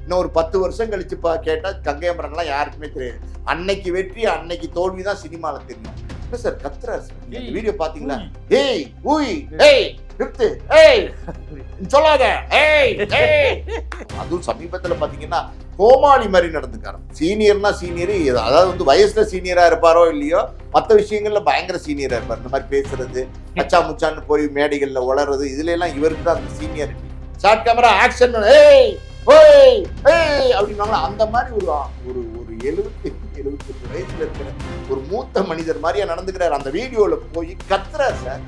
இன்னும் ஒரு 10 வருஷம் கழிச்சு கேட்டா கங்கை அமரன்லாம் யாருக்குமே தெரியாது. அன்னைக்கு வெற்றி அன்னைக்கு தோல்வி தான் சினிமால தெரியும். என்ன சார் கத்துறாரு சார், இந்த வீடியோ பாத்தீங்களா? ஏய் ஊய் ஏய் நிறுத்து ஏய் சொல்லாத ஏய் ஏய். அதுவும் சமீபத்துல பாத்தீங்கன்னா கோமாளி மாதிரி நடந்துக்காரு. சீனியர்னா சீனியர், அதாவது வந்து வயசுல சீனியரா இருப்பாரோ இல்லையோ மற்ற விஷயங்கள்ல பயங்கர சீனியரா இருப்பார். இந்த மாதிரி பேசுறது, அச்சா முச்சான்னு போய் மேடைகள்ல உளறது, இதுல எல்லாம் இவருக்கு தான் அந்த சீனியாரிட்டி. ஷார்ட் கேமரா ஆக்ஷன் ஏய் ஓய் ஏய் அப்படின்னாங்களா, அந்த மாதிரி ஒரு ஒரு ஒரு 78 வயசுல இருக்கிற ஒரு மூத்த மனிதர் மாதிரியா நடந்துக்கிறார். அந்த வீடியோல போய் கத்துறாரு சார்.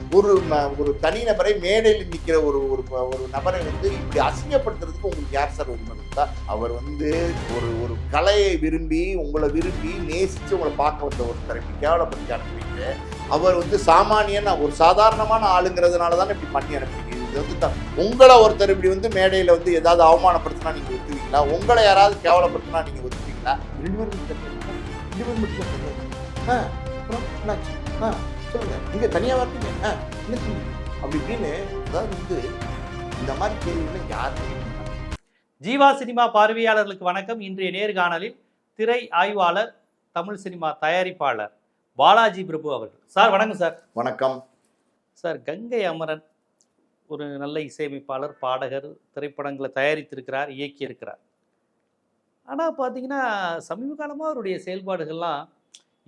ஒரு தனிநபரை மேடையில் நிக்கிற ஒரு ஒரு நபரை வந்து இப்படி அசிங்கப்படுத்துறதுக்கு உங்களுக்கு யார் சார் உரிமை கொடுத்தா? அவர் வந்து ஒரு கலையை விரும்பி உங்களை விரும்பி நேசிச்சு உங்களை பார்க்க வந்த ஒருத்தரை இப்படி கேவலப்படுத்தி அனுப்பிட்டு, அவர் வந்து சாமானியன் ஒரு சாதாரணமான ஆளுங்கிறதுனால தானே இப்படி பண்ணி அனுப்பிங்க. இது வந்து உங்களை ஒருத்தர் இப்படி வந்து மேடையில வந்து ஏதாவது அவமானப்படுத்தினா நீங்க ஒத்துவீங்களா? உங்களை யாராவது கேவலப்படுத்தினா நீங்க ஒத்துவீங்களா? சொல்லுங்க, நீங்க தனியா வரீங்க அப்படி இப்படின்னு. அதாவது வந்து இந்த மாதிரி கேள்விகளை யாருமே. ஜீவா சினிமா பார்வையாளர்களுக்கு வணக்கம். இன்றைய நேர்காணலில் திரை ஆய்வாளர், தமிழ் சினிமா தயாரிப்பாளர் பாலாஜி பிரபு அவர்கள். சார் வணக்கம். சார் வணக்கம். சார், கங்கை அமரன் ஒரு நல்ல இசையமைப்பாளர், பாடகர், திரைப்படங்களை தயாரித்திருக்கிறார், இயக்கியிருக்கிறார். ஆனால் பார்த்தீங்கன்னா சமீப காலமாக அவருடைய செயல்பாடுகள்லாம்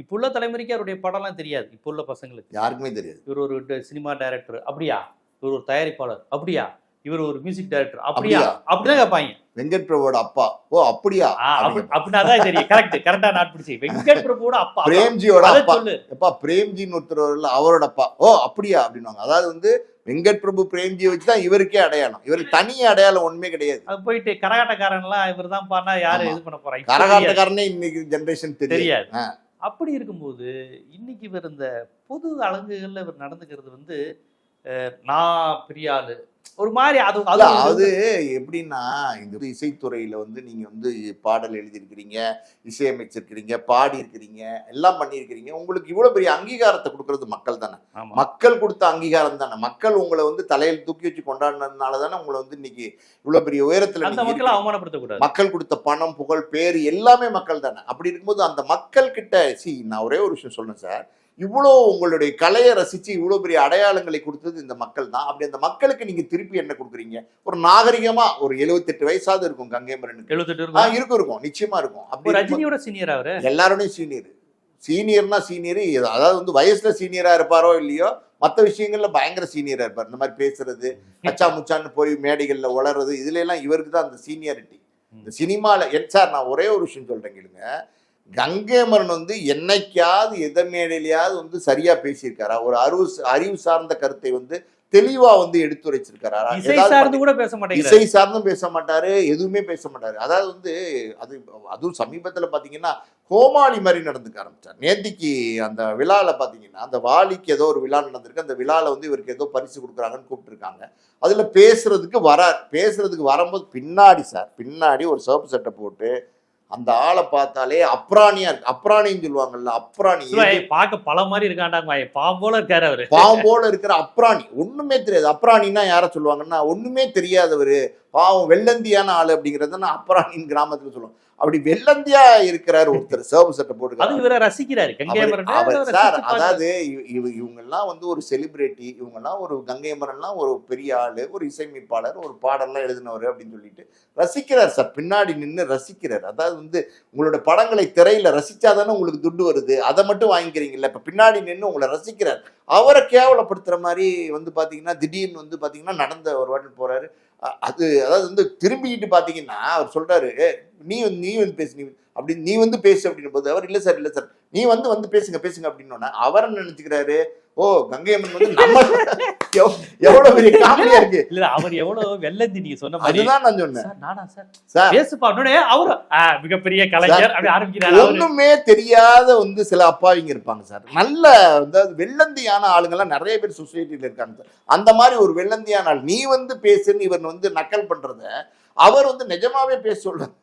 இப்போ உள்ள தலைமுறைக்கு அவருடைய படம்லாம் தெரியாது. இப்போ உள்ள பசங்களுக்கு யாருக்குமே தெரியாது. இவர் ஒரு சினிமா டைரக்டர் அப்படியா, இவர் ஒரு தயாரிப்பாளர் அப்படியா, இவர் ஒரு மியூசிக் டைரக்டர் அப்படியா அப்படிதான் கேட்பாங்க. வெங்கட் பிரபுவோட அப்பா ஓ அப்படியா அப்படின்னா தான் தெரியும். கரெக்டா நாட் பிடிச்சி. வெங்கட் பிரபுவோட அப்பா பிரேம்ஜியோட அப்பா. எப்பா பிரேம்ஜின்னு ஒருத்தர் அவரோட அப்பா ஓ அப்படியா அப்படின்வாங்க. அதாவது வந்து வெங்கட் பிரபு பிரேம்ஜியை வச்சுதான் இவருக்கே அடையாளம். இவருக்கு தனி அடையாளம் ஒண்ணுமே கிடையாது. அது போயிட்டு கரகாட்டக்காரன் எல்லாம் இவர் தான் பாடினா யாரு இது பண்ண போறாங்க? கரகாட்டக்காரனே இன்னைக்கு ஜெனரேஷன் தெரியாது. அப்படி இருக்கும்போது இன்னைக்கு இவர் இந்த பொது அலங்குகள்ல இவர் நடந்துக்கிறது வந்து நான் பெரிய ஆளு ஒரு மாதிரி. அது எப்படின்னா, இந்த இசைத்துறையில வந்து நீங்க வந்து பாடல் எழுதியிருக்கிறீங்க, இசையமைச்சிருக்கிறீங்க, பாடி இருக்கிறீங்க, எல்லாம் பண்ணியிருக்கிறீங்க. உங்களுக்கு இவ்வளவு பெரிய அங்கீகாரத்தை கொடுக்கறது மக்கள் தானே. மக்கள் கொடுத்த அங்கீகாரம் தானே. மக்கள் உங்களை வந்து தலையில் தூக்கி வச்சு கொண்டாடினதுனால தானே உங்களை வந்து இன்னைக்கு இவ்வளவு பெரிய உயரத்துல அவமானப்படுத்தக்கூடாது. மக்கள் கொடுத்த பணம், புகழ், பேர் எல்லாமே மக்கள் தானே. அப்படி இருக்கும்போது அந்த மக்கள் கிட்ட நான் ஒரே ஒரு விஷயம் சொல்றேன் சார், இவ்வளோ உங்களுடைய கலையை ரசிச்சு இவ்வளவு பெரிய அடையாளங்களை கொடுத்தது இந்த மக்கள் தான். அப்படி அந்த மக்களுக்கு நீங்க திருப்பி என்ன கொடுக்குறீங்க? ஒரு நாகரிகமா ஒரு 78 வயசாவது இருக்கும் கங்கை அமரனுக்கு. இருக்கும் நிச்சயமா இருக்கும். அப்படி ரஜினியோட சீனியர் அவரு, எல்லாரோடையும் சீனியர்னா சீனியர். அதாவது வந்து வயசுல சீனியரா இருப்பாரோ இல்லையோ மற்ற விஷயங்கள்ல பயங்கர சீனியரா இருப்பார். இந்த மாதிரி பேசுறது, அச்சா முச்சான்னு போய் மேடைகள்ல உளறது, இதுல எல்லாம் இவருக்கு தான் அந்த சீனியாரிட்டி. இந்த சினிமால சார் நான் ஒரே ஒரு விஷயம் சொல்றேன் கேளுங்க. கங்கை அமரன் வந்து என்னைக்காவது எதை மேடையிலையாவது வந்து சரியா பேசியிருக்காரா? ஒரு அறிவு சார்ந்த கருத்தை வந்து தெளிவா வந்து எடுத்துரைச்சிருக்காரா? இசை சார்ந்தும் பேச மாட்டாரு, எதுவுமே பேச மாட்டாரு. அதாவது வந்து அதுவும் சமீபத்துல பாத்தீங்கன்னா கோமாளி மாதிரி நடந்துக்க ஆரம்பிச்சார். நேத்திக்கு அந்த விழால பாத்தீங்கன்னா, அந்த வாலிக்கு ஏதோ ஒரு விழா நடந்திருக்கு. அந்த விழால வந்து இவருக்கு ஏதோ பரிசு கொடுக்குறாங்கன்னு கூப்பிட்டு இருக்காங்க. அதுல பேசுறதுக்கு வரும்போது பின்னாடி ஒரு சிவப்பு சட்டை போட்டு அந்த ஆளை பார்த்தாலே அப்ராணியா இருக்கு. அப்ராணின்னு சொல்லுவாங்கல்ல, அப்ராணி பார்க்க பல மாதிரி இருக்காண்டாங்க. பாம்போல இருக்காரு அவரு, பாம்போல இருக்கிற அப்ராணி. ஒண்ணுமே தெரியாது. அப்ராணின்னா யார சொல்லுவாங்கன்னா, ஒண்ணுமே தெரியாதவரு, பாவம் வெள்ளந்தியான ஆளு அப்படிங்கறத அப்ராணின்னு கிராமத்துல சொல்லுவாங்க. அப்படி வெள்ளந்தியா இருக்கிறாரு ஒருத்தர் சிவப்பு சட்டை போட்டு ரசிக்கிறாரு. சார் அதாவது இவங்க எல்லாம் வந்து ஒரு செலிபிரிட்டி, இவங்க எல்லாம் ஒரு கங்கை அமரன்லாம் ஒரு பெரிய ஆளு, ஒரு இசையமைப்பாளர், ஒரு பாடல்லாம் எழுதினவர் அப்படின்னு சொல்லிட்டு ரசிக்கிறார் சார். பின்னாடி நின்று ரசிக்கிறார். அதாவது வந்து உங்களோட படங்களை திரையில ரசிச்சாதானே உங்களுக்கு துட்டு வருது, அதை மட்டும் வாங்கிக்கிறீங்கல்ல. இப்ப பின்னாடி நின்று உங்களை ரசிக்கிறார். அவரை கேவலப்படுத்துற மாதிரி வந்து பாத்தீங்கன்னா திடீர்னு வந்து பாத்தீங்கன்னா நடந்த ஒரு வாட்டி போறாரு. அதாவது வந்து திரும்பிக்கிட்டு பாத்தீங்கன்னா அவர் சொல்றாரு, நீ வந்து பேசு அப்படின்னு, நீ வந்து பேசு அப்படின்னு போது அவர் இல்ல சார் நீ வந்து பேசுங்க அப்படின்னு அவரை நினைச்சுக்கிறாரு. ஓ கங்கை அம்மன் வந்து நம்ம எவ்வளவு பெரிய காமெடியா இருக்கு. இல்ல அவர் எவ்வளவு வெள்ளந்தி நீங்க சொன்ன மாதிரி. அதுதான் நான் சொன்னேன். நானா சார் பேசுப்பா அவரு மிகப்பெரிய கலைஞர் அப்படி ஆரம்பிக்கிறாரு. ஒண்ணுமே தெரியாத வந்து சில அப்பாவிங்க இருப்பாங்க சார். நல்ல வெள்ளந்தியான ஆளுங்கெல்லாம் நிறைய பேர் சொசைட்டில இருக்காங்க சார். அந்த மாதிரி ஒரு வெள்ளந்தியான ஆள் நீ வந்து பேசுன்னு இவன் வந்து நக்கல் பண்றத அவர் வந்து நிஜமாவே பேச சொல்றாரு.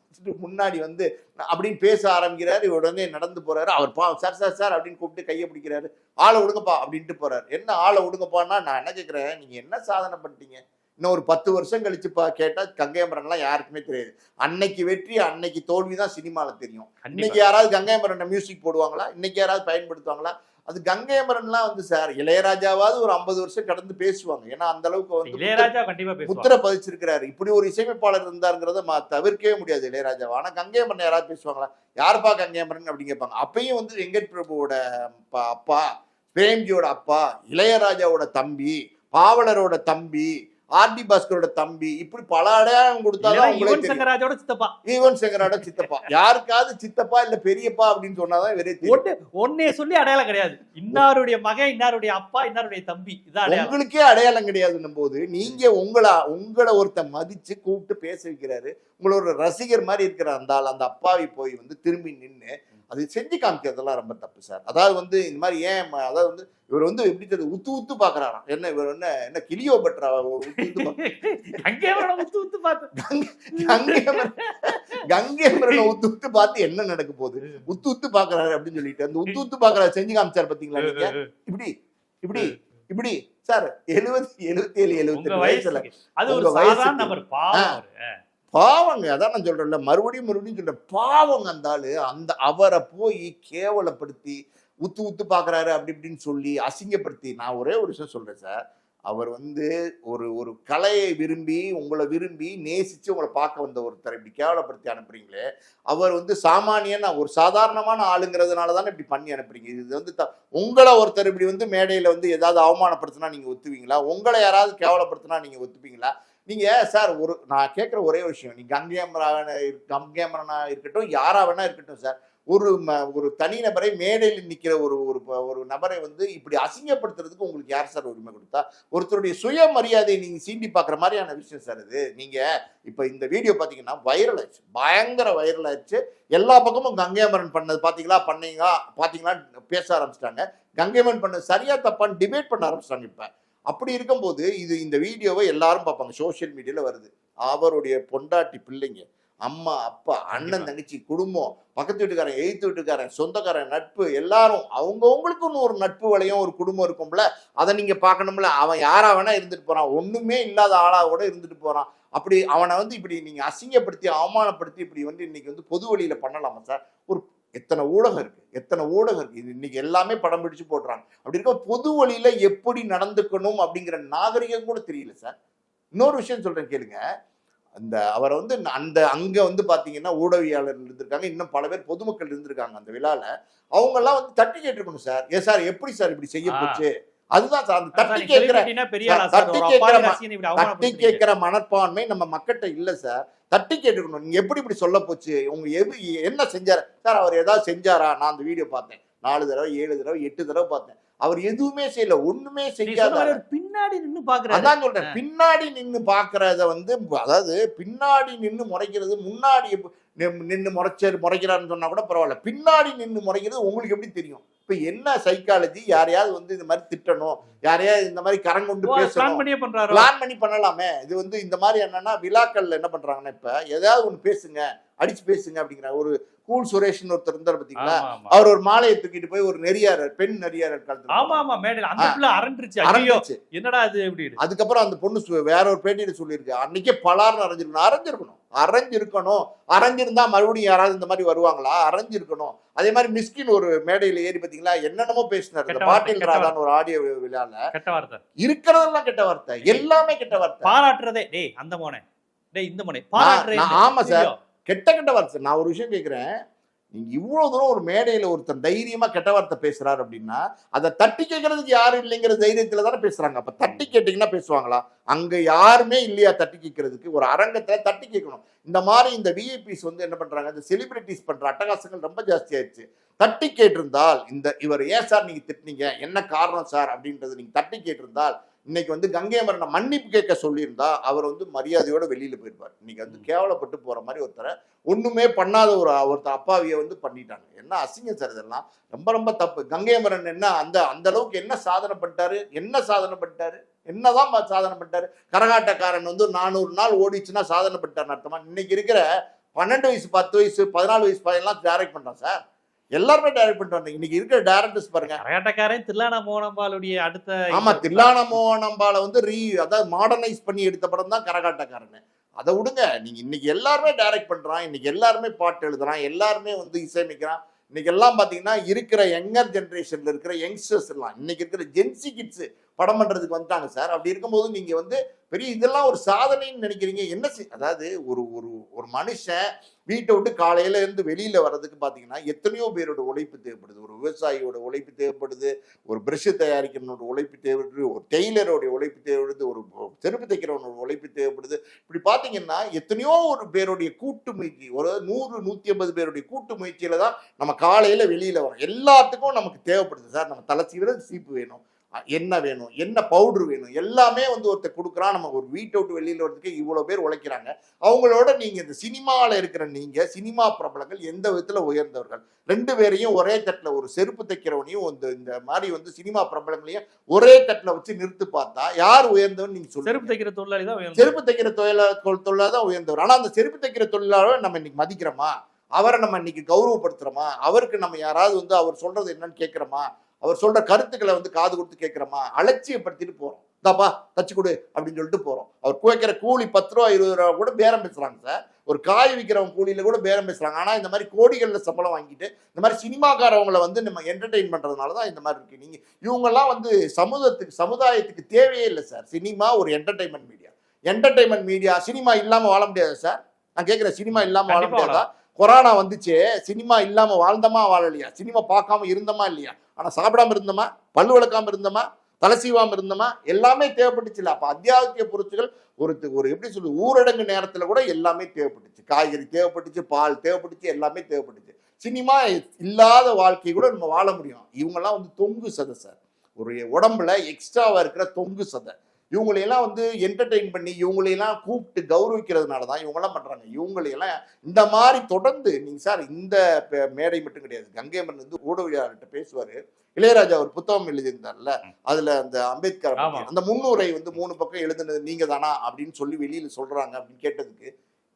முன்னாடி வந்து அப்படின்னு பேச ஆரம்பிக்கிறாரு. இவர் வந்து நடந்து போறாரு. அவர் சார் அப்படின்னு கூப்பிட்டு கையை பிடிக்கிறாரு. ஆளை விடுங்கப்பா அப்படின்ட்டு போறாரு. என்ன ஆளை விடுங்கப்பான்னா, நான் என்ன கேட்கிறேன், நீங்க என்ன சாதனை பண்ணிட்டீங்க? இன்னும் ஒரு 10 வருஷம் கழிச்சு கேட்டா கங்கையமரன்லாம் யாருக்குமே தெரியாது. அன்னைக்கு வெற்றி அன்னைக்கு தோல்விதான் சினிமால தெரியும். இன்னைக்கு யாராவது கங்கையமரன் மியூசிக் போடுவாங்களா? இன்னைக்கு யாராவது பயன்படுத்துவாங்களா? அது கங்கையமரன்லாம் வந்து சார் இளையராஜாவாவது ஒரு 50 வருஷம் கடந்து பேசுவாங்க. ஏன்னா அந்த அளவுக்கு வந்து இளையராஜா கண்டிப்பா முத்திரை பதிச்சிருக்கிறாரு. இப்படி ஒரு இசையமைப்பாளர் இருந்தாருங்கிறத தவிர்க்கவே முடியாது இளையராஜாவை. ஆனா கங்கையமரன் யாராவது பேசுவாங்களா? யாருப்பா கங்கையமரன் அப்படின்னு கேட்பாங்க. அப்பயும் வந்து வெங்கட் பிரபுவோட அப்பா, பிரேம்ஜியோட அப்பா, இளையராஜாவோட தம்பி, பாவலரோட தம்பி, ஆர்டி பாஸ்கரோட தம்பி, இப்படி பல அடையாளம் கொடுத்தாதான் யுவன் சங்கராஜோட சித்தப்பா, யுவன் சங்கரோட சித்தப்பா, யாருக்காவது சித்தப்பா இல்ல பெரியப்பா அப்படின்னு சொன்னாதான் ஒன்னே சொல்லி அடையாளம் கிடையாது. இன்னாருடைய மகன், இன்னாருடைய அப்பா, இன்னாருடைய தம்பி, இதான் உங்களுக்கே அடையாளம் கிடையாதுன்னும் போது நீங்க உங்களை ஒருத்த மதிச்சு கூப்பிட்டு பேச வைக்கிறாரு. உங்களோட ரசிகர் மாதிரி இருக்கிற அந்த அப்பாவி போய் வந்து திரும்பி நின்று அது செஞ்சு காமிக்கிறதெல்லாம் ரொம்ப தப்பு சார். அதாவது வந்து இந்த மாதிரி அதாவது வந்து இவர் வந்து எப்படி தெரியுது உத்து பாக்குறாராம். என்ன இவர் என்ன கிளியோ பட்ரா கங்கையமரனை உத்து பார்த்து என்ன நடக்க போகுது, உத்து பாக்குறாரு அப்படின்னு சொல்லிட்டு அந்த உத்து பாக்குறாரு செஞ்சு காமிச்சார் பாத்தீங்களா? நீங்க இப்படி இப்படி இப்படி சார் 77 78 வயசுல பாவங்க. அதான் நான் சொல்றேன்ல, மறுபடியும் சொல்றேன், பாவங்க அந்த ஆளு. அவரை போய் கேவலப்படுத்தி உத்து பாக்குறாரு அப்படி இப்படின்னு சொல்லி அசிங்கப்படுத்தி. நான் ஒரே ஒரு விஷயம் சொல்றேன் சார், அவர் வந்து ஒரு கலையை உங்களை விரும்பி நேசிச்சு உங்களை பார்க்க வந்த ஒருத்தர் இப்படி கேவலப்படுத்தி அனுப்புறீங்களே, அவர் வந்து சாமானியன் ஒரு சாதாரணமான ஆளுங்கிறதுனால தானே இப்படி பண்ணி அனுப்புறீங்க. இது வந்து உங்களை ஒருத்தர் இப்படி வந்து மேடையில வந்து ஏதாவது அவமானப்படுத்தினா நீங்க ஒத்துவீங்களா? உங்களை யாராவது கேவலப்படுத்தினா நீங்க ஒத்துப்பீங்களா? நீங்க சார் நான் கேட்குற ஒரே விஷயம், நீ கங்கையமரனா இருக்கட்டும், யாரா வேணா இருக்கட்டும் சார், ஒரு தனிநபரை மேடையில் நிற்கிற ஒரு நபரை வந்து இப்படி அசிங்கப்படுத்துறதுக்கு உங்களுக்கு யார் சார் உரிமை கொடுத்தா? ஒருத்தருடைய சுயமரியாதையை நீங்க சீண்டி பார்க்குற மாதிரியான விஷயம் சார் இது. நீங்க இப்ப இந்த வீடியோ பாத்தீங்கன்னா வைரல் ஆயிடுச்சு, பயங்கர வைரல் ஆயிடுச்சு. எல்லா பக்கமும் கங்கையமரன் பண்ணது பாத்தீங்களா பேச ஆரம்பிச்சிட்டாங்க. கங்கையமரன் பண்ணது சரியா தப்பான்னு டிபேட் பண்ண ஆரம்பிச்சிட்டாங்க. இப்ப அப்படி இருக்கும்போது இந்த வீடியோவை எல்லாரும் பார்ப்பாங்க, சோசியல் மீடியால வருது. அவருடைய பொண்டாட்டி, பிள்ளைங்க, அம்மா, அப்பா, அண்ணன், தங்கச்சி, குடும்பம், பக்கத்து வீட்டுக்காரன், எய்த்து வீட்டுக்காரன், சொந்தக்காரன், நட்பு, எல்லாரும் அவங்கவுங்களுக்குன்னு ஒரு நட்பு வளையம், ஒரு குடும்பம் இருக்கும்ல, அதை நீங்க பார்க்கணும்ல. அவன் யாரா வேணா இருந்துட்டு போறான், ஒண்ணுமே இல்லாத ஆளா கூட இருந்துட்டு போறான். அப்படி அவனை வந்து இப்படி நீங்க அசிங்கப்படுத்தி அவமானப்படுத்தி இப்படி வந்து இன்னைக்கு வந்து பொது வழியில பண்ணலாமா சார்? எத்தனை ஊடகம் இருக்கு இது இன்னைக்கு எல்லாமே படம் பிடிச்சு போடுறாங்க. அப்படி இருக்க பொது வழியில எப்படி நடந்துக்கணும் அப்படிங்கிற நாகரிகம் கூட தெரியல சார். இன்னொரு விஷயம் சொல்றேன் கேளுங்க, அவரை வந்து அங்க வந்து பாத்தீங்கன்னா ஊடகவியாளர் இருந்திருக்காங்க, இன்னும் பல பேர் பொதுமக்கள் இருந்திருக்காங்க அந்த விழால. அவங்க எல்லாம் வந்து தட்டி கேட்டிருக்கணும் சார். ஏன் சார் எப்படி சார் இப்படி செய்ய போச்சு? அதுதான் சார், அந்த தட்டி கேட்கிற மனப்பான்மை நம்ம மக்கள்கிட்ட இல்ல சார். தட்டி கேட்டுக்கணும், நீங்க எப்படி இப்படி சொல்ல போச்சு, உங்க என்ன செஞ்சாரு சார்? அவர் ஏதாவது செஞ்சாரா? நான் அந்த வீடியோ பார்த்தேன் 4 தடவை 7 தடவை 8 தடவை பார்த்தேன். அவர் எதுவுமே செய்யல, ஒண்ணுமே செய்யாத. பின்னாடி நின்னு பாக்குறாரு. அதான் சொல்றேன், பின்னாடி நின்னு பாக்குறத வந்து, அதாவது பின்னாடி நின்னு முறைக்கிறது, முன்னாடி நின்னு முறைக்கிறாருன்னு சொன்னா கூட பரவாயில்ல, பின்னாடி நின்னு முறைக்கிறது உங்களுக்கு எப்படி தெரியும்? இப்ப என்ன சைக்காலஜி? யாரையாவது வந்து இந்த மாதிரி திட்டணும், யாரையாவது இந்த மாதிரி கரங்கொண்டு பேசணும், பிளான் பண்ணி பண்ணலாமே. இது வந்து இந்த மாதிரி என்னன்னா விழாக்கள்ல என்ன பண்றாங்கன்னா, இப்ப ஏதாவது ஒண்ணு பேசுங்க, அடிச்சு பேசுங்க அப்படிங்கிற ஒரு கூல் சுரேஷ்னு ஒருத்தர் இருந்தார் பாத்தீங்களா? அவர் ஒரு மாலையை தூக்கிட்டு போய் ஒரு நெறியாளர், பெண் நெறியாளர் என்னடா அது எப்படி. அதுக்கப்புறம் அந்த பொண்ணு வேற ஒரு பேட்டியில சொல்லியிருக்கு, அன்னைக்கே பலார்னு அரைஞ்சிருக்கணும். அரைஞ்சிருந்தா மறுபடியும் யாராவது இந்த மாதிரி வருவாங்களா? அரைஞ்சிருக்கணும். அதே மாதிரி மிஸ்கின் ஒரு மேடையில ஏறி பாத்தீங்களா என்னென்னமோ பேசினார் பாட்டில் ராதான் ஒரு ஆடியோ விழால. கெட்ட வார்த்தை இருக்கிறதெல்லாம் கெட்ட வார்த்தை, எல்லாமே கெட்ட வார்த்தை. பாராட்டுறதே டேய் அந்த மோனே, டேய் இந்த மோனே பாராட்டுறே. ஆமா சார், கெட்ட வார்த்தை. நான் ஒரு விஷயம் கேட்கிறேன், நீங்க இவ்வளவு தூரம் ஒரு மேடையில ஒருத்தர் தைரியமா கெட்ட வார்த்தை பேசுறாரு அப்படின்னா அதை தட்டி கேட்கறதுக்கு யாரும் இல்லைங்கிற தைரியத்துல தானே பேசுறாங்க. அப்ப தட்டி கேட்டீங்கன்னா பேசுவாங்களா? அங்க யாருமே இல்லையா தட்டி கேட்கறதுக்கு? ஒரு அரங்கத்துல தட்டி கேட்கணும். இந்த மாதிரி இந்த விஐபிஸ் வந்து என்ன பண்றாங்க, இந்த செலிபிரிட்டிஸ் பண்ற அட்டகாசங்கள் ரொம்ப ஜாஸ்தி ஆயிடுச்சு. தட்டி கேட்டிருந்தால், இவர் ஏன் சார் நீங்க திட்டினீங்க, என்ன காரணம் சார் அப்படின்றது நீங்க தட்டி கேட்டிருந்தால், இன்னைக்கு வந்து கங்கையமரனை மன்னிப்பு கேட்க சொல்லியிருந்தா அவர் வந்து மரியாதையோட வெளியில போயிருப்பார். இன்னைக்கு வந்து கேவலப்பட்டு போற மாதிரி ஒருத்தரை, ஒண்ணுமே பண்ணாத ஒருத்தர் அப்பாவியை வந்து பண்ணிட்டாங்க. என்ன அசிங்கம் சார் இதெல்லாம், ரொம்ப ரொம்ப தப்பு. கங்கையமரன் என்ன அந்த அளவுக்கு என்ன சாதனை பண்ணிட்டாரு? என்னதான் சாதனை பண்ணிட்டாரு? கரகாட்டக்காரன் வந்து 400 நாள் ஓடிச்சுன்னா சாதனை பண்ணிட்டாருன்னு அர்த்தமா? இன்னைக்கு இருக்கிற 12 வயசு 10 வயசு 14 வயசு பையன்லாம் டைரக்ட் பண்றான் சார். எல்லாருமே டைரக்ட் பண்ணிட்டு வந்தாங்க. இன்னைக்கு இருக்கிற டைரக்டர்ஸ் பாருங்க. கரகாட்டக்காரன் தில்லானா மோகனம்பாலுடைய அடுத்த ஆமா, தில்லானா மோகனம்பால வந்து அதாவது மாடர்னைஸ் பண்ணி எடுத்த படம் தான் கரகாட்டக்காரன். அதை விடுங்க, நீங்க இன்னைக்கு எல்லாருமே டைரக்ட் பண்றான், இன்னைக்கு எல்லாருமே பாட்டு எழுதுறான், எல்லாருமே வந்து இசையமைக்கிறான். இன்னைக்கு எல்லாம் பாத்தீங்கன்னா இருக்கிற யங்கர் ஜெனரேஷன்ல இருக்கிற யங்ஸ்டர்ஸ் எல்லாம் இன்னைக்கு இருக்கிற ஜென்சி கிட்ஸ் படம் பண்றதுக்கு வந்துட்டாங்க சார். அப்படி இருக்கும்போது நீங்க வந்து பெரிய இதெல்லாம் ஒரு சாதனைன்னு நினைக்கிறீங்க. என்ன அதாவது ஒரு ஒரு ஒரு மனுஷன் வீட்டை விட்டு காலையில இருந்து வெளியில வர்றதுக்கு பாத்தீங்கன்னா எத்தனையோ பேரோட உழைப்பு தேவைப்படுது. ஒரு விவசாயியோட உழைப்பு தேவைப்படுது, ஒரு பிரஷ் தயாரிக்கிறவனோட உழைப்பு தேவைப்படுது, ஒரு டெய்லரோட உழைப்பு தேவைப்படுது, ஒரு செருப்பு தைக்கிறவனோட உழைப்பு தேவைப்படுது. இப்படி பாத்தீங்கன்னா எத்தனையோ ஒரு பேருடைய கூட்டு முயற்சி, ஒரு 100-150 பேருடைய கூட்டு முயற்சியில தான் நம்ம காலையில வெளியில வரோம். எல்லாத்துக்கும் நமக்கு தேவைப்படுது சார். நம்ம தலை சீவிர சீப்பு வேணும், என்ன வேணும், என்ன பவுடர் வேணும், எல்லாமே வந்து ஒருத்தர் கொடுக்குறான். நம்ம ஒரு வீட்டை விட்டு வெளியில வரதுக்கு இவ்வளவு பேர் உழைக்கிறாங்க. அவங்களோட நீங்க இந்த சினிமாவில் இருக்கிற நீங்க சினிமா பிரபலங்கள் எந்த விதத்துல உயர்ந்தவர்கள்? 2 பேரையும் ஒரே தட்டில், ஒரு செருப்பு தைக்கிறவனையும் இந்த மாதிரி வந்து சினிமா பிரபலங்களையும் ஒரே தட்டில் வச்சு நிறுத்து பார்த்தா யார் உயர்ந்தவன் நீங்க சொல்லுங்க. செருப்பு தைக்கிற தொழிலாளி தான் செருப்பு தைக்கிற தொழிலாளர் தான் உயர்ந்தவர். ஆனா அந்த செருப்பு தைக்கிற தொழிலாளர் நம்ம இன்னைக்கு மதிக்கிறோமா? அவரை நம்ம இன்னைக்கு கௌரவப்படுத்துறோமா? அவருக்கு நம்ம யாராவது வந்து அவர் சொல்றது என்னன்னு கேட்கிறோமா? அவர் சொல்ற கருத்துக்களை வந்து காது கொடுத்து கேட்கிறோமா? அலட்சியப்படுத்திட்டு போறோம். தாப்பா தச்சு கொடு அப்படின்னு சொல்லிட்டு போறோம். அவர் கேட்கிற கூலி 10 ரூபா 20 ரூபா கூட பேரம் பேசுறாங்க சார். ஒரு காய் விற்கிறவங்க கூலியில கூட பேரம் பேசுறாங்க. ஆனா இந்த மாதிரி கோடிகள்ல சம்பளம் வாங்கிட்டு இந்த மாதிரி சினிமாக்காரவங்களை வந்து நம்ம என்டர்டெயின் பண்றதுனாலதான் இந்த மாதிரி இருக்கு. நீங்க இவங்கெல்லாம் வந்து சமுதாயத்துக்கு தேவையே இல்லை சார். சினிமா ஒரு entertainment media. Entertainment media cinema இல்லாம வாழ முடியாது சார். நான் கேட்கிறேன், சினிமா இல்லாம வாழ முடியாதா? கொரோனா வந்துச்சு, சினிமா இல்லாம வாழ்ந்தமா வாழலையா? சினிமா பார்க்காம இருந்தமா இல்லையா? ஆனா சாப்பிடாம இருந்தோமா, பல்லு விளக்காம இருந்தோமா, தலை சீவாம இருந்தோமா? எல்லாமே தேவைப்பட்டுச்சுல. அப்ப அத்தியாவசிய பொருட்கள் ஒரு எப்படி சொல்றது, ஊரடங்கு நேரத்துல கூட எல்லாமே தேவைப்பட்டுச்சு. காய்கறி தேவைப்பட்டுச்சு, பால் தேவைப்பட்டுச்சு, எல்லாமே தேவைப்பட்டுச்சு. சினிமா இல்லாத வாழ்க்கை கூட நம்ம வாழ முடியும். இவங்கெல்லாம் வந்து தொங்கு சதை சார். ஒரு உடம்புல எக்ஸ்ட்ராவா இருக்கிற தொங்கு சதை. இவங்களையெல்லாம் வந்து என்டர்டெயின் பண்ணி இவங்களையெல்லாம் கூப்பிட்டு கௌரவிக்கிறதுனால தான் இவங்கெல்லாம் பண்றாங்க. இவங்களையெல்லாம் இந்த மாதிரி தொடர்ந்து நீங்க சார், இந்த மேடை மட்டும் கிடையாது. கங்கை அமரன் வந்து ஊடகவியலாளர்கிட்ட பேசுவாரு. இளையராஜா ஒரு புத்தகம் எழுதியிருந்தார்ல, அதுல அந்த அம்பேத்கர் அந்த முன்னுரை வந்து 3 பக்கம் எழுதுனது நீங்க தானா அப்படின்னு சொல்லி வெளியில சொல்றாங்க அப்படின்னு கேட்டதுக்கு,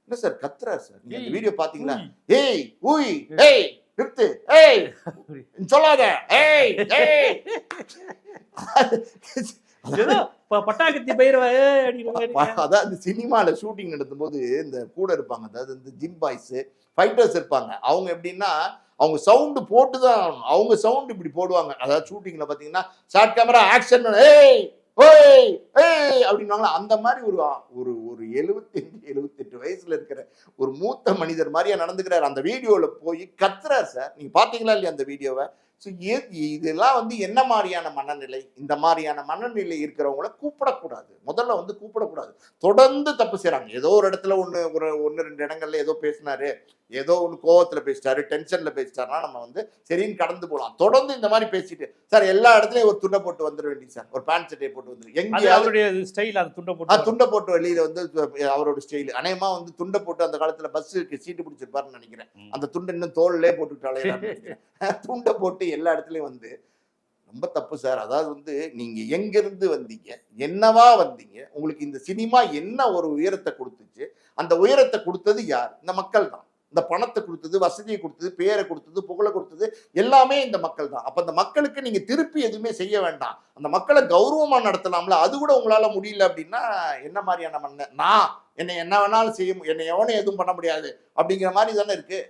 என்ன சார் கத்துறாரு சார். நீங்க இந்த வீடியோ பாத்தீங்களா? ஏய் ஊய் ஏய் நிறுத்து, ஏய் சொல்லாத, ஏய் ஏய் பட்டாக்கத்தி பயிரவ. அதாவது இந்த சினிமால ஷூட்டிங் நடத்தும் போது இந்த கூட இருப்பாங்க, அதாவது இந்த ஜிம் பாய்ஸ் ஃபைட்டர்ஸ் இருப்பாங்க. அவங்க எப்படின்னா அவங்க சவுண்டு போட்டுதான், அவங்க சவுண்ட் இப்படி போடுவாங்க. அதாவது ஷூட்டிங்ல பாத்தீங்கன்னா ஷார்ட் கேமரா ஆக்ஷன், ஏய் ஓய் ஏய் அப்படின்னாங்களா, அந்த மாதிரி ஒரு ஒரு 75-78 வயசுல இருக்கிற ஒரு மூத்த மனிதர் மாதிரியா நடந்துக்கிறாரு. அந்த வீடியோல போய் கத்துறாரு சார். நீங்க பாத்தீங்களா இல்லையா அந்த வீடியோவை? இதெல்லாம் வந்து என்ன மாதிரியான மனநிலை? இந்த மாதிரியான மனநிலை இருக்கிறவங்கள கூப்பிடக்கூடாது. முதல்ல வந்து கூப்பிடக்கூடாது. தொடர்ந்து தப்பு செய்யறாங்க. ஏதோ ஒரு இடத்துல ஒன்னு 2 இடங்கள்ல ஏதோ பேசினாரு, ஏதோ ஒண்ணு கோவத்துல பேசிட்டாரு, டென்ஷன்ல பேசிட்டாருன்னா நம்ம வந்து சரின்னு கடந்து போகலாம். தொடர்ந்து இந்த மாதிரி பேசிட்டு சார் எல்லா இடத்துலயும் ஒரு துண்டை போட்டு வந்துட வேண்டியது சார். ஒரு பேண்ட் சட்டையை போட்டு வந்துடும். துண்டை போட்டு வெளியில வந்து அவரோட ஸ்டைல். அநேகமா வந்து துண்டை போட்டு அந்த காலத்துல பஸ்ஸுக்கு சீட்டு பிடிச்சிருப்பாருன்னு நினைக்கிறேன். அந்த துண்டை இன்னும் தோல்லே போட்டுட்டாலே துண்டை போட்டு எல்லா இடத்துலயும் வந்து ரொம்ப தப்பு சார். அதாவது வந்து நீங்க எங்க இருந்து வந்தீங்க, என்னவா வந்தீங்க, உங்களுக்கு இந்த சினிமா என்ன ஒரு உயரத்தை கொடுத்துச்சு? அந்த உயரத்தை கொடுத்தது யார்? இந்த மக்கள் தான். இந்த பணத்தை கொடுத்தது, வசதியை கொடுத்தது, பேரை கொடுத்தது, புகழை கொடுத்தது எல்லாமே இந்த மக்கள் தான். அப்ப அந்த மக்களுக்கு நீங்க திருப்பி எதுவுமே செய்ய வேண்டாம். அந்த மக்களை கௌரவமா நடத்தலாம்ல. அது கூட உங்களால முடியல அப்படின்னா என்ன மாதிரியான மன்ன? நான் என்னை என்ன வேணாலும் செய்ய, என்னை எவனும் எதுவும் பண்ண முடியாது அப்படிங்கிற மாதிரி தானே இருக்கு.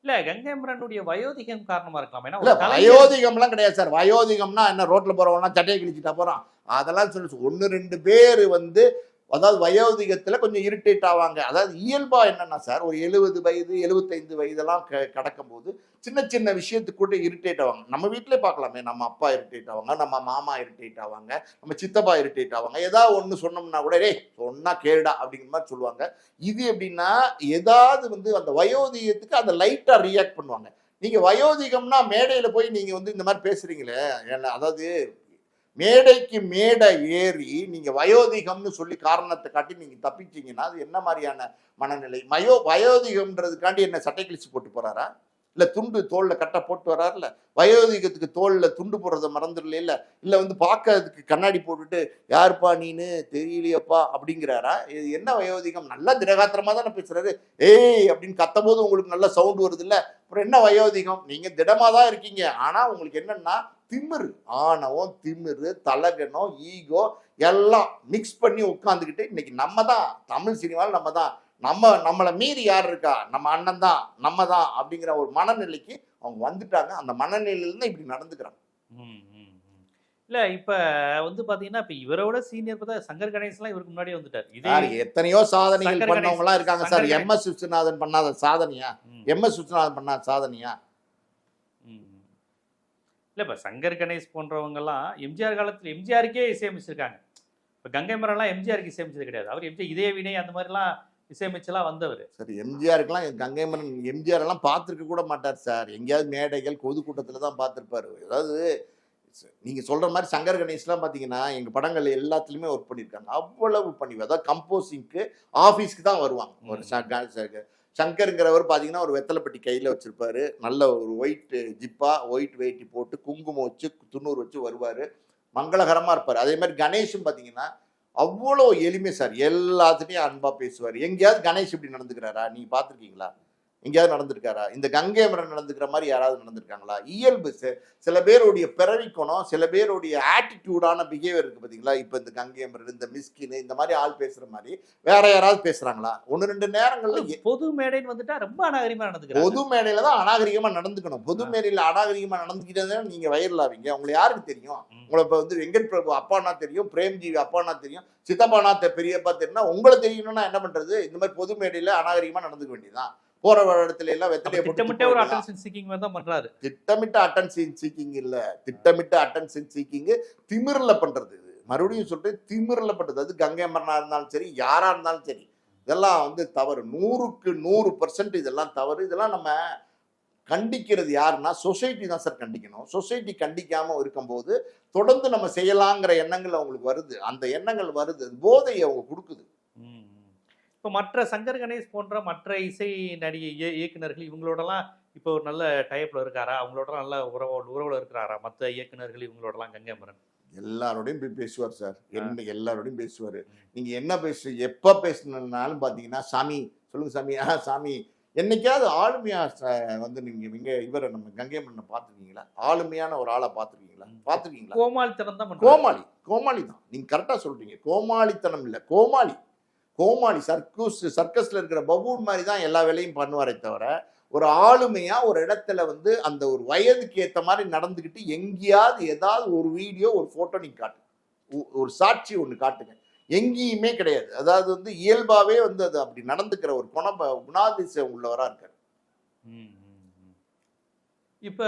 இல்ல கங்கை அமரனுடைய வயோதிகம் காரணமா இருக்கலாம். இல்ல வயோதிகம்லாம் கிடையாது சார். வயோதிகம்னா என்ன, ரோட்ல போறவனா சட்டையை கிழிச்சிட்டா போறான் அதெல்லாம் சொல்லி 1-2 பேர் வந்து அதாவது வயோதிகத்துல கொஞ்சம் இரிட்டேட் ஆவாங்க. அதாவது இயல்பா என்னன்னா சார், ஒரு 70 வயது 75 வயதெல்லாம் கடக்கும் போது சின்ன சின்ன விஷயத்துக்கு கூட இரிட்டேட் ஆவாங்க. நம்ம வீட்டிலே பார்க்கலாமே, நம்ம அப்பா இரிட்டேட் ஆவாங்க, நம்ம மாமா இரிட்டேட் ஆவாங்க, நம்ம சித்தப்பா இரிட்டேட் ஆவாங்க. ஏதாவது ஒன்று சொன்னோம்னா கூட டேய் சொன்னா கேடா அப்படிங்கிற மாதிரி சொல்லுவாங்க. இது எப்படின்னா ஏதாவது வந்து அந்த வயோதிகத்துக்கு அந்த லைட்டா ரியாக்ட் பண்ணுவாங்க. நீங்க வயோதிகம்னா மேடையில போய் நீங்க வந்து இந்த மாதிரி பேசுறீங்களே, அதாவது மேடைக்கு மேடை ஏறி நீங்க வயோதிகம்னு சொல்லி காரணத்தை காட்டி நீங்க தப்பிச்சீங்கன்னா அது என்ன மாதிரியான மனநிலை? வயோதிகம்ன்றதுக்காண்டி என்ன சட்டை கிழிச்சு போட்டு போறாரா? இல்ல துண்டு தோல்ல கட்ட போட்டு வராருல, வயோதிகத்துக்கு தோல்ல துண்டு போடுறத மறந்துடல, இல்ல வந்து பார்க்கறதுக்கு கண்ணாடி போட்டுட்டு யாருப்பா நீனு தெரியலையப்பா அப்படிங்கிறாரா? இது என்ன வயோதிகம்? நல்லா திடகாத்திரமா தானே பேசுறாரு. ஏய் அப்படின்னு கத்தும் போது உங்களுக்கு நல்ல சவுண்ட் வருது இல்ல, அப்புறம் என்ன வயோதிகம்? நீங்க திடமா தான் இருக்கீங்க, ஆனா உங்களுக்கு என்னன்னா திமிரு, ஆணவம், திமிரு, தலகணம், ஈகோ எல்லாம் மிக்ஸ் பண்ணி உட்காந்துக்கிட்டு இன்னைக்கு நம்ம தான் தமிழ் சினிமாவில் நம்மளை மீறி யார் இருக்கா, நம்ம அண்ணன் தான், நம்ம தான் அப்படிங்கிற ஒரு மனநிலைக்கு அவங்க வந்துட்டாங்க. அந்த மனநிலையில இப்படி நடந்துக்கிறாங்க. இல்ல இப்ப வந்து பாத்தீங்கன்னா இப்ப இவரோட சீனியர் பார்த்தா சங்கர் கணேசன்லாம் இவருக்கு முன்னாடியே வந்துட்டார். இதே எத்தனையோ சாதனைகள் பண்ணவங்க எல்லாம் இருக்காங்க சார். எம்.எஸ். விஸ்வநாதன் பண்ணாத சாதனையா? எம்.எஸ். விஸ்வநாதன் பண்ணாத சாதனையா? இல்ல இப்ப சங்கர் கணேஷ் போன்றவங்க எல்லாம் எம்ஜிஆர் காலத்துல எம்ஜிஆருக்கே இசையமைச்சிருக்காங்க. இப்ப கங்கை மரன்லாம் எம்ஜிஆருக்கு இசையமைச்சது கிடையாது. அவர் எம்ஜிஆர் இதே வினை அந்த மாதிரி எல்லாம் இசையமைச்செல்லாம் வந்தவர். சார் எம்ஜிஆருக்குலாம் கங்கை மரன் எம்ஜிஆர் எல்லாம் பார்த்துருக்க கூட மாட்டார் சார். எங்கேயாவது மேடைகள் பொதுக்கூட்டத்தில் தான் பார்த்துருப்பாரு. அதாவது நீங்க சொல்ற மாதிரி சங்கர் கணேஷ்லாம் பார்த்தீங்கன்னா எங்க படங்கள் எல்லாத்துலயுமே ஒர்க் பண்ணியிருக்காங்க. அவ்வளவு பண்ணி, அதாவது கம்போசிங்க்கு ஆஃபீஸ்க்கு தான் வருவாங்க. ஒரு சங்கருங்கிறவர் பார்த்தீங்கன்னா ஒரு வெத்தலைப்பட்டி கையில் வச்சிருப்பாரு, நல்ல ஒரு ஒயிட் ஜிப்பா ஒயிட் வேட்டி போட்டு குங்குமம் வச்சு துண்ணூறு வச்சு வருவார், மங்களகரமாக இருப்பார். அதே மாதிரி கணேஷும் பார்த்தீங்கன்னா அவ்வளோ எளிமை சார், எல்லாத்துட்டையும் அன்பாக பேசுவார். எங்கேயாவது கணேஷ் இப்படி நடந்துக்கிறாரா? நீங்கள் பார்த்துருக்கீங்களா? எங்கேயாவது நடந்திருக்காரா? இந்த கங்கை மரன் நடந்துக்கிற மாதிரி யாராவது நடந்திருக்காங்களா? இயல்பு சில பேருடைய பிறவிக்கணும், சில பேருடைய ஆட்டிடியூடான பிஹேவியர் இருக்கு பார்த்தீங்களா? இப்போ இந்த கங்கை மரன், இந்த மிஸ்கின், இந்த மாதிரி ஆள் பேசுற மாதிரி வேற யாராவது பேசுறாங்களா? 1-2 நேரங்கள்ல பொது மேடைன்னு வந்துட்டா ரொம்ப அநாகரிகமா நடந்துக்கிறாங்க. பொது மேடையில தான் அநாகரிகமா நடந்துக்கணும். பொது மேடையில அநாகரிகமா நடந்துக்கிட்டே நீங்க வைரல் ஆவீங்க. உங்களுக்கு யாருக்கு தெரியும்? உங்களை இப்போ வந்து வெங்கட் பிரபு அப்பானா தெரியும், பிரேம்ஜி அப்பானா தெரியும், சித்தப்பானா பெரியப்பா தெரியும்னா உங்களை தெரியணும்னா என்ன பண்றது? இந்த மாதிரி பொது மேடையில அநாகரிகமா நடந்துக்க வேண்டியதுதான். போற இடத்துல எல்லாம் திட்டமிட்ட ஒரு அட்டென்ஷன் சீக்கிங் தான் பண்றாரு. திட்டமிட்ட அட்டென்ஷன் சீக்கிங் இல்ல, திட்டமிட்ட அட்டென்ஷன் சீக்கிங் திமிர்ல பண்றது. மறுபடியும் சொல்றேன், திமிர்ல பண்றது. அது கங்கை மரனா இருந்தாலும் சரி, யாரா இருந்தாலும் சரி, இதெல்லாம் வந்து தவறு. 100க்கு 100% இதெல்லாம் தவறு. இதெல்லாம் நம்ம கண்டிக்கிறது யாருன்னா சொசைட்டி தான் சார் கண்டிக்கணும். சொசைட்டி கண்டிக்காம இருக்கும்போது தொடர்ந்து நம்ம செய்யலாங்கிற எண்ணங்கள் அவங்களுக்கு வருது. அந்த எண்ணங்கள் வருது, போதையை அவங்க கொடுக்குது. இப்போ மற்ற சங்கர் கணேஷ் போன்ற மற்ற இசை நடிகை இயக்குநர்கள் இவங்களோடலாம் இப்போ ஒரு நல்ல டைப்ல இருக்காரா? அவங்களோட நல்ல உறவுல இருக்கிறாரா? மற்ற இயக்குநர்கள் இவங்களோடலாம் கங்கை மரன் எல்லாரோடையும் போய் பேசுவார் சார். எல்லாரோடையும் பேசுவார். நீங்க என்ன எப்போ பேசணுன்னாலும் பார்த்தீங்கன்னா, சாமி சொல்லுங்க சாமி, சாமி. என்னைக்காவது ஆளுமையா வந்து நீங்க இவரை நம்ம கங்கை மரனை பார்த்துருக்கீங்களா? ஆளுமையான ஒரு ஆளை பார்த்துருக்கீங்களா? கோமாளித்தனம் தான். கோமாளி தான். நீங்க கரெக்டா சொல்றீங்க. கோமாளித்தனம் இல்லை, கோமாளி சர்க்கஸ்ல இருக்கிற பபூன் மாதிரி தான் எல்லா வேலையும் பண்ணுவாரே தவிர, ஒரு ஆளுமையா ஒரு இடத்துல வந்து அந்த ஒரு வயதுக்கு ஏற்ற மாதிரி நடந்துக்கிட்டு எங்கேயாவது ஏதாவது ஒரு வீடியோ ஒரு போட்டோ நீங்க காட்டு, ஒரு சாட்சி ஒன்று காட்டுங்க. எங்கேயுமே கிடையாது. அதாவது வந்து இயல்பாவே வந்து அது அப்படி நடந்துக்கிற ஒரு குணாதிசயம் உள்ளவரா இருக்காரு. இப்ப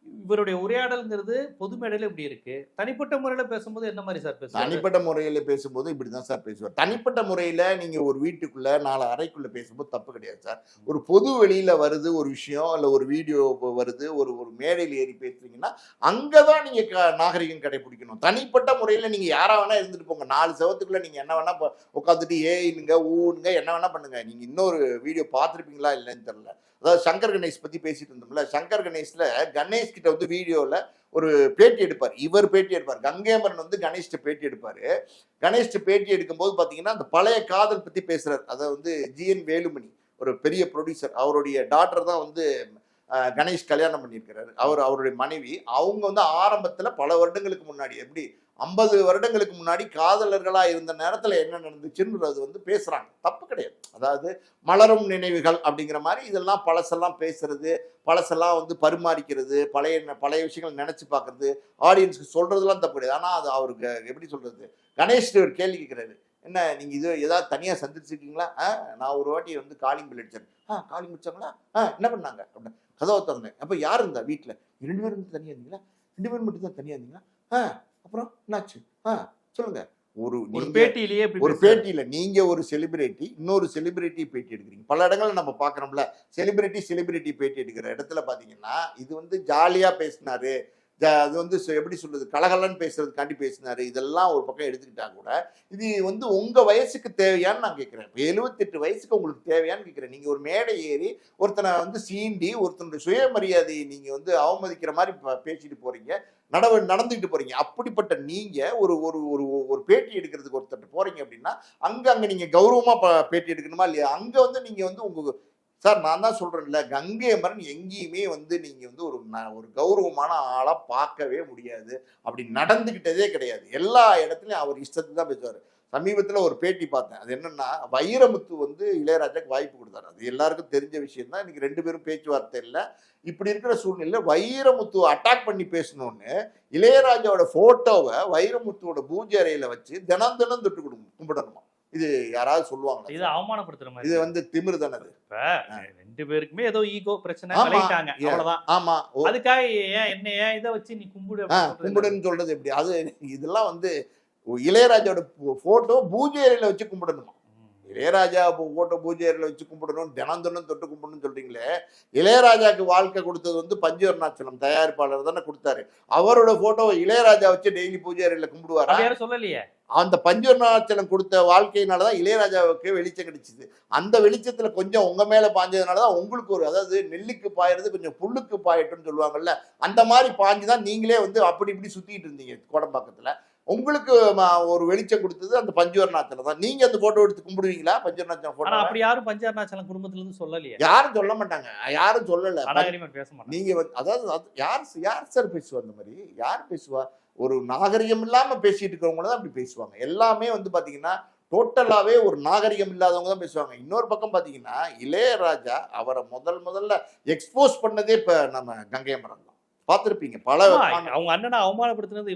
இவருடைய உரையாடல்ங்கிறது பொது மேடையில இப்படி இருக்கு. தனிப்பட்ட முறையில பேசும்போது என்ன மாதிரி சார் பேசுவார்? தனிப்பட்ட முறையில பேசும்போது இப்படிதான் சார் பேசுவார். தனிப்பட்ட முறையில நீங்க ஒரு வீட்டுக்குள்ள 4 அறைக்குள்ள பேசும்போது தப்பு கிடையாது சார். ஒரு பொது வெளியில வருது ஒரு விஷயம், இல்ல ஒரு வீடியோ வருது, ஒரு மேடையில் ஏறி பேசுறீங்கன்னா அங்கதான் நீங்க நாகரிகம் கடைபிடிக்கணும். தனிப்பட்ட முறையில நீங்க யாரா வேணா இருந்துட்டு போங்க. 4 செவத்துக்குள்ள நீங்க என்ன வேணா உட்காந்துட்டு ஏனுங்க ஊனுங்க என்ன வேணா பண்ணுங்க. நீங்க இன்னொரு வீடியோ பார்த்துருப்பீங்களா இல்லைன்னு தெரியல. அதாவது சங்கர் கணேஷ் பத்தி பேசிட்டு இருந்தோம்ல, சங்கர் கணேஷ்ல கணேஷ் கிட்ட வந்து வீடியோல ஒரு பேட்டி எடுப்பார். இவர் பேட்டி எடுப்பார். கங்கை மரன் வந்து கணேஷ்ட பேட்டி எடுப்பாரு. கணேஷ்ட பேட்டி எடுக்கும்போது பாத்தீங்கன்னா அந்த பழைய காதல் பத்தி பேசுறாரு. அதை வந்து ஜி.என். வேலுமணி ஒரு பெரிய ப்ரொடியூசர், அவருடைய டாட்டர் தான் வந்து கணேஷ் கல்யாணம் பண்ணியிருக்கிறாரு. அவருடைய மனைவி. அவங்க வந்து ஆரம்பத்துல பல வருடங்களுக்கு முன்னாடி, எப்படி 50 வருடங்களுக்கு முன்னாடி காதலர்களா இருந்த நேரத்துல என்ன நடந்துச்சுன்றது வந்து பேசுறாங்க. தப்பு கிடையாது. அதாவது மலரும் நினைவுகள் அப்படிங்கிற மாதிரி இதெல்லாம் பழசெல்லாம் பேசுறது, பழசெல்லாம் வந்து பரிமாறிக்கிறது, பழைய விஷயங்கள் நினைச்சு பார்க்கறது, ஆடியன்ஸ்க்கு சொல்றதுலாம் தப்பு கிடையாது. ஆனா அது அவருக்கு எப்படி சொல்றது, கணேஷ் ஒரு கேள்வி கேட்கிறாரு, என்ன நீங்க இது ஏதாவது தனியா சந்திச்சிருக்கீங்களா? நான் ஒரு வாட்டி வந்து காலிங் பில் அடிச்சேன். காலிங் முடிச்சாங்களா? என்ன பண்ணாங்க அப்படின்னு கதவை திறந்தேன். அப்ப யார் இருந்தா வீட்டுல? 2 பேரும் தனியா இருந்தீங்களா? 2 பேரும் மட்டும் தான் தனியா இருந்தீங்களா? அப்புறம் என்னாச்சு? சொல்லுங்க. ஒரு பேட்டியில நீங்க ஒரு செலிபிரிட்டி இன்னொரு செலிபிரிட்டி பேட்டி எடுக்கிறீங்க. பல இடங்கள்ல நம்ம பாக்குறோம்ல, செலிபிரிட்டி பேட்டி எடுக்கிற இடத்துல பாத்தீங்கன்னா இது வந்து ஜாலியா பேசினாரு, அது வந்து எப்படி சொல்றது, கலகலன்னு பேசுறதுக்காண்டி பேசினாரு, இதெல்லாம் ஒரு பக்கம் எடுத்துக்கிட்டா கூட இது வந்து உங்க வயசுக்கு தேவையான்னு நான் கேட்கிறேன். 78 வயசுக்கு உங்களுக்கு தேவையான்னு கேட்கிறேன். நீங்க ஒரு மேடை ஏறி ஒருத்தனை வந்து சீண்டி ஒருத்தனுடைய சுயமரியாதையை நீங்க வந்து அவமதிக்கிற மாதிரி பேசிட்டு போறீங்க, நடந்துகிட்டு போறீங்க. அப்படிப்பட்ட நீங்க ஒரு ஒரு ஒரு ஒரு பேட்டி எடுக்கிறதுக்கு ஒருத்தர் போறீங்க அப்படின்னா அங்க நீங்க கௌரவமா பேட்டி எடுக்கணுமா இல்லையா? அங்க வந்து நீங்க வந்து உங்க சார் நான் தான் சொல்றேன்ல, கங்கை அமரன் எங்கேயுமே வந்து நீங்க வந்து ஒரு கௌரவமான ஆளா பார்க்கவே முடியாது. அப்படி நடந்துகிட்டதே கிடையாது. எல்லா இடத்துலயும் அவர் இஷ்டத்துக்கு தான் பேசுவாரு. சமீபத்தில் ஒரு பேட்டி பார்த்தேன். அது என்னன்னா, வைரமுத்து வந்து இளையராஜாக்கு வாய்ப்பு கொடுத்தாரு. அது எல்லாருக்கும் தெரிஞ்ச விஷயம் தான். இன்னைக்கு 2 பேரும் பேச்சுவார்த்தை இல்லை. இப்படி இருக்கிற சூழ்நிலையில் வைரமுத்து அட்டாக் பண்ணி பேசணும்னு இளையராஜாவோட போட்டோவை வைரமுத்துவோட பூஜை அறையில வச்சு தினம் தொட்டு கும்பிடணுமா? இது யாராவது சொல்லுவாங்க? இது அவமானப்படுத்துற மாதிரி. இது வந்து திமிரு தானே. ரெண்டு பேருக்குமே ஏதோ ஈகோ பிரச்சனை கலைட்டாங்க, அவ்வளவுதான். ஆமா, அதுக்காக ஏன் இதை வச்சு நீ கும்பிடுன்னு சொல்றது எப்படி? அது இதெல்லாம் வந்து இளையராஜாவோட போட்டோ பூஜை அறையில வச்சு கும்பிடணுமா? இளையராஜா போட்டோ பூஜை அறையில வச்சு கும்பிடணும், தினம் தொட்டு கும்பிடணும்னு சொல்றீங்களே. இளையராஜாக்கு வாழ்க்கை கொடுத்தது வந்து பஞ்சு அருணாச்சலம் தயாரிப்பாளர் தானே கொடுத்தாரு. அவரோட போட்டோவை இளையராஜா வச்சு டெய்லி பூஜை அறையில கும்பிடுவாரா? யாரும் சொல்லலையே. அந்த பஞ்சு அருணாச்சலம் கொடுத்த வாழ்க்கையினாலதான் இளையராஜாவுக்கு வெளிச்சம் கிடைச்சிது. அந்த வெளிச்சத்துல கொஞ்சம் உங்க மேல பாஞ்சதுனாலதான் உங்களுக்கு ஒரு, அதாவது நெல்லுக்கு பாயிறது கொஞ்சம் புல்லுக்கு பாயட்டும்னு சொல்லுவாங்கல்ல, அந்த மாதிரி பாஞ்சுதான் நீங்களே வந்து அப்படி இப்படி சுத்திட்டு இருந்தீங்க கோடம்பாக்கத்துல. உங்களுக்கு ஒரு வெளிச்சம் கொடுத்தது அந்த பஞ்சு அருணாச்சலம் தான். நீங்க அந்த போட்டோ எடுத்து கும்பிடுவீங்களா? பஞ்சு அருணாச்சலம் போட்டோ அப்படி யாரும் பஞ்சு அருணாச்சலம் குடும்பத்துல இருந்து சொல்லலையே. யாரும் சொல்ல மாட்டாங்க, யாரும் சொல்லல. பேச மாட்டாங்க. நீங்க அதாவது யார் சார் பேசுவா? அந்த மாதிரி யார் பேசுவா? ஒரு நாகரிகம் இல்லாம பேசிட்டு இருக்கிறவங்க தான் அப்படி பேசுவாங்க. எல்லாமே வந்து பாத்தீங்கன்னா டோட்டலாவே ஒரு நாகரிகம் இல்லாதவங்க தான் பேசுவாங்க. இன்னொரு பக்கம் பாத்தீங்கன்னா இளையராஜா அவரை முதல்ல எக்ஸ்போஸ் பண்ணதே இப்ப நம்ம கங்கை அமரன் தான். பார்த்திருப்பீங்க பல அவங்க அண்ணனை அவமானப்படுத்துறது,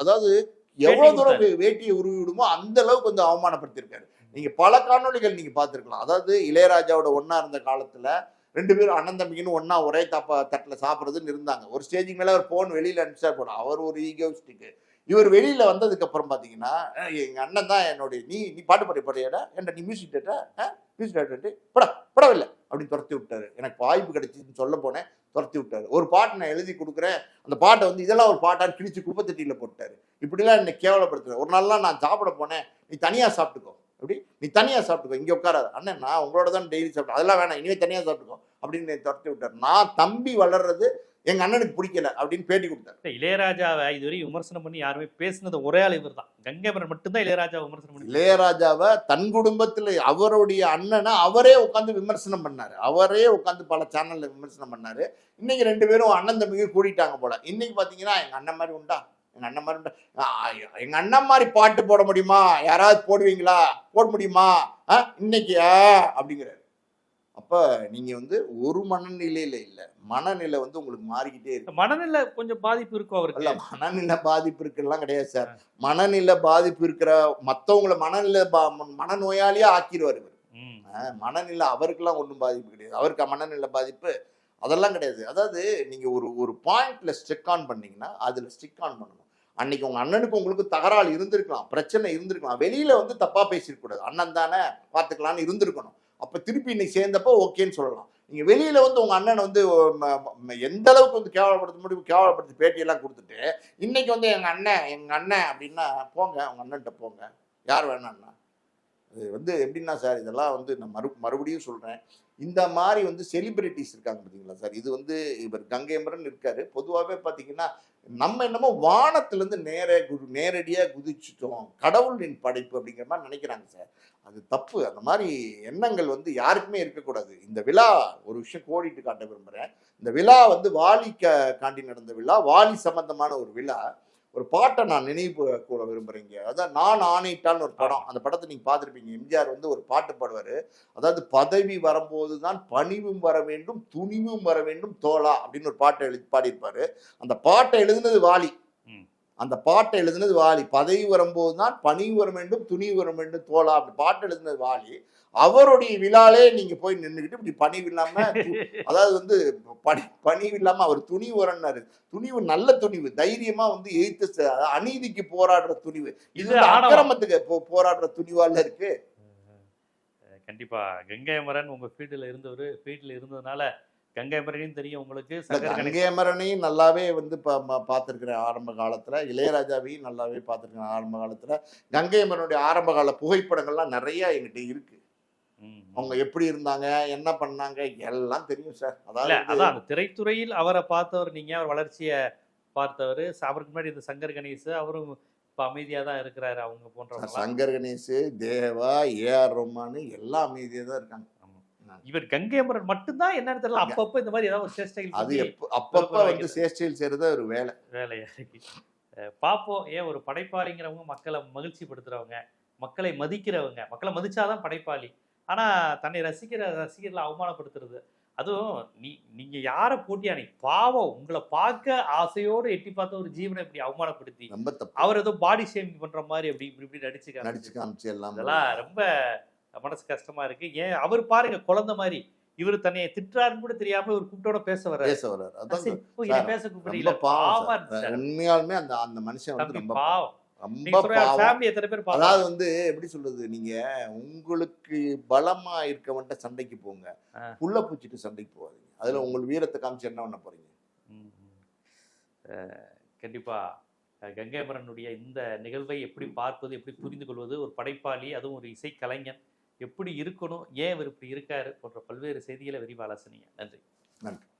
அதாவது எவ்வளவு தூரம் வேட்டியை உருவி விடுமோ அந்த அளவுக்கு வந்து அவமானப்படுத்திருக்காரு. நீங்க பல காணொலிகள் நீங்க பார்த்திருக்கலாம். அதாவது இளையராஜாவோட ஒன்னா இருந்த காலத்துல 2 பேரும் அண்ணன் தம்பிக்குன்னு ஒன்னா ஒரே தட்டுல சாப்பிடுறதுன்னு இருந்தாங்க. ஒரு ஸ்டேஜுக்கு மேல அவர் போன் வெளியில அனுப்பிச்சா போடும். அவர் ஒரு ஈகோஸ்டிக்கு. இவர் வெளியில வந்ததுக்கு அப்புறம் பாத்தீங்கன்னா, எங்க அண்ணன் தான் என்னுடைய நீ பாட்டு பாடியாடா, என்ன நீ மியூசிக் டேரக்டர் படவில்லை அப்படின்னு துரத்தி விட்டாரு. எனக்கு வாய்ப்பு கிடைச்சின்னு சொல்ல போனேன், துரத்தி விட்டாரு. ஒரு பாட்டு நான் எழுதி கொடுக்குறேன், அந்த பாட்டை வந்து இதெல்லாம் ஒரு பாட்டான்னு கிழிச்சு குப்பத்தட்டியில போட்டாரு. இப்படிலாம் என்னை கேவலப்படுத்துறேன். ஒரு நாள்லாம் நான் சாப்பிட போனேன், நீ தனியா சாப்பிட்டுக்கோ, அப்படி நீ தனியா சாப்பிட்டுக்கோ, இங்க உட்காராது அண்ணன், நான் உங்களோட தான் டெய்லி சாப்பிட்டேன், அதெல்லாம் வேணாம், இனிமே தனியா சாப்பிட்டுக்கோ அப்படின்னு துரத்தி விட்டாரு. நான் தம்பி வளர்றது எங்க அண்ணனுக்கு பிடிக்கல அப்படின்னு பேட்டி கொடுத்தாரு. இளையராஜாவை இதுவரை விமர்சனம் பண்ணி யாருமே பேசினது ஒரே ஆள் இவர் தான். கங்கை அமரன் மட்டும்தான் இளையராஜாவை விமர்சனம் பண்ணி. இளையராஜாவை தன் குடும்பத்துல அவருடைய அண்ணனை அவரே உட்காந்து விமர்சனம் பண்ணாரு. அவரே உட்காந்து பல சேனல்ல விமர்சனம் பண்ணாரு. இன்னைக்கு 2 பேரும் அண்ணன் தம்பிக்கு கூட்டிட்டாங்க போல. இன்னைக்கு பாத்தீங்கன்னா எங்க அண்ணன் மாதிரி உண்டா, எங்க அண்ணன் மாதிரி பாட்டு போட முடியுமா, யாராவது போடுவீங்களா, போட முடியுமா இன்னைக்கு அப்படிங்கிறாரு. அப்ப நீங்க வந்து ஒரு மனநிலையில இல்ல, மனநிலை வந்து உங்களுக்கு மாறிக்கிட்டே இருக்கு. மனநிலை கொஞ்சம் பாதிப்பு இருக்கும் அவருக்கு. இல்ல மனநிலை பாதிப்பு இருக்குலாம் கிடையாது சார். மனநிலை பாதிப்பு இருக்கிற மத்தவங்களை மனநோயாளியா ஆக்கிடுவாரு இவர். மனநிலை அவருக்கெல்லாம் ஒன்றும் பாதிப்பு கிடையாது. அவருக்கு மனநிலை பாதிப்பு அதெல்லாம் கிடையாது. அதாவது நீங்க ஒரு பாயிண்ட்ல ஸ்டிக் ஆன் பண்ணீங்கன்னா அதுல ஸ்டிக் ஆன் பண்ணணும். அன்னைக்கு உங்க அண்ணனுக்கு உங்களுக்கு தகராறு இருந்திருக்கலாம், பிரச்சனை இருந்திருக்கலாம், வெளியில வந்து தப்பா பேசிருக்க கூடாது, அண்ணன் தானே பாத்துக்கலாம்னு இருந்திருக்கணும். அப்ப திருப்பி இன்னைக்கு சேர்ந்தப்போ ஓகேன்னு சொல்லலாம். நீங்க வெளியில வந்து உங்க அண்ணனை வந்து எந்த அளவுக்கு வந்து கேவலப்படுத்த முடியும் கேவலப்படுத்தி பேட்டியெல்லாம் கொடுத்துட்டு இன்னைக்கு வந்து எங்க அண்ணன் அப்படின்னா போங்க உங்க அண்ணன்ட்ட போங்க, யார் வேணான்னா. அது வந்து எப்படின்னா சார், இதெல்லாம் வந்து நான் மறுபடியும் சொல்றேன், இந்த மாதிரி வந்து செலிபிரிட்டிஸ் இருக்காங்க பார்த்தீங்களா சார். இது வந்து இவர் கங்கை அமரன் இருக்காரு. பொதுவாகவே பார்த்தீங்கன்னா நம்ம என்னமோ வானத்திலேருந்து நேரடியாக குதிச்சுட்டோம், கடவுளின் படைப்பு அப்படிங்கிற மாதிரி நினைக்கிறாங்க சார். அது தப்பு. அந்த மாதிரி எண்ணங்கள் வந்து யாருக்குமே இருக்கக்கூடாது. இந்த விழா ஒரு விஷயம் கோடிட்டு காட்ட விரும்புகிறேன். இந்த விழா வந்து வாலி காண்டி நடந்த விழா, வாலி சம்பந்தமான ஒரு விழா. ஒரு பாட்டை நான் நினைவு கூற விரும்புறீங்க. அதான் நான் ஆணையிட்டான்னு ஒரு படம். அந்த படத்தை நீங்க பார்த்துருப்பீங்க. எம்ஜிஆர் வந்து ஒரு பாட்டு பாடுவாரு. அதாவது பதவி வரும்போதுதான் பணிவும் வர வேண்டும், துணிவும் வர வேண்டும் தோழா அப்படின்னு ஒரு பாட்டை பாடியிருப்பாரு. அந்த பாட்டை எழுதுனது வாலி. பதவி வரும்போது தான் பணிவு வர வேண்டும், துணிவு வர வேண்டும் தோழா அப்படி பாட்டு எழுதுனது வாலி. அவருடைய விழாலே நீங்க போய் நின்றுக்கிட்டு இப்படி பணிவு இல்லாம, அதாவது வந்து பணிவு இல்லாம அவர் துணிவு வரன்னாரு. துணிவு நல்ல துணிவு, தைரியமா வந்து எதிர்த்து அநீதிக்கு போராடுற துணிவு, இது அக்கிரமத்துக்கு போராடுற துணிவால இருக்கு. கண்டிப்பா கங்கை அமரன் உங்க ஃபீல்டில் இருந்ததுனால கங்கைமரனையும் தெரியும் உங்களுக்கு, இல்ல, சங்கர் கணேசன். கங்கையமரனையும் நல்லாவே வந்து பார்த்துருக்கிறேன் ஆரம்ப காலத்துல. இளையராஜாவையும் நல்லாவே பார்த்துருக்கேன் ஆரம்ப காலத்துல. கங்கையமரனுடைய ஆரம்ப கால புகைப்படங்கள்லாம் நிறைய என்கிட்ட இருக்கு. அவங்க எப்படி இருந்தாங்க, என்ன பண்ணாங்க, எல்லாம் தெரியும் சார். இல்ல அதாவது அதான் அந்த திரைத்துறையில் அவரை பார்த்தவர் நீங்க, அவர் வளர்ச்சியை பார்த்தவர். அவருக்கு முன்னாடி இந்த சங்கர் கணேஷ் அவரும் இப்ப அமைதியா தான் இருக்கிறாரு, அவங்க போன்றவங்க. சங்கர் கணேஷ், தேவா, ஏஆர் ரஹ்மான் எல்லாம் அமைதியா தான் இருக்காங்க. இவர் கங்கையமரன் மட்டும்தான் என்னன்னு தெரியல, அப்பப்ப இந்த மாதிரி ஏதாவது ஒரு சேஷ்டைகள் அது அப்பப்ப வந்து சேஷ்டையில் செய்யறது ஒரு வேலையா இருக்கு. பார்ப்போம். ஏன் ஒரு படைப்பாளிங்கிறவங்க மக்களை மகிழ்ச்சி படுத்துறவங்க, மக்களை மதிக்கிறவங்க, மக்களை மதிச்சாதான் படைப்பாளி. ஆனா தன்னை ரசிக்கிற ரசிகர்களை அவமானப்படுத்துறது, அதுவும் நீங்க யாரை போட்டியானி பாவம், உங்களை பார்க்க ஆசையோடு எட்டி பார்த்த ஒரு ஜீவனை இப்படி அவமானப்படுத்தி அவர் ஏதோ பாடி ஷேமிங் பண்ற மாதிரி அப்படி இப்படி நடிச்சு காமிச்சு எல்லாம் இதெல்லாம் ரொம்ப மனசு கஷ்டமா இருக்கு. ஏன் அவர் பாருங்க குழந்தை மாதிரி, இவர் தன்னை திட்டுறாருன்னு கூட தெரியாம ஒரு கூப்பிட்டோட பேச வர்றாரு. பேச கூப்பிடுறீங்க. உண்மையாலுமே அந்த மனுஷன் வந்து ரொம்ப பாவம். அதாவது வந்து எப்படி சொல்றது, நீங்க உங்களுக்கு பலமா இருக்கவன்ட்ட சண்டைக்கு போங்க, புள்ள பூச்சிட்டு சண்டைக்கு போவாதீங்க. அதுல உங்களுக்கு வீரத்தை காமிச்சு என்ன பண்ண போறீங்க? கண்டிப்பா கங்கைமரனுடைய இந்த நிகழ்வை எப்படி பார்ப்பது, எப்படி புரிந்து கொள்வது, ஒரு படைப்பாளி அதுவும் ஒரு இசைக்கலைஞன் எப்படி இருக்கணும், ஏன் இவர் இப்படி இருக்காரு போன்ற பல்வேறு செய்திகளை விரிவாக ஆலோசனைங்க. நன்றி.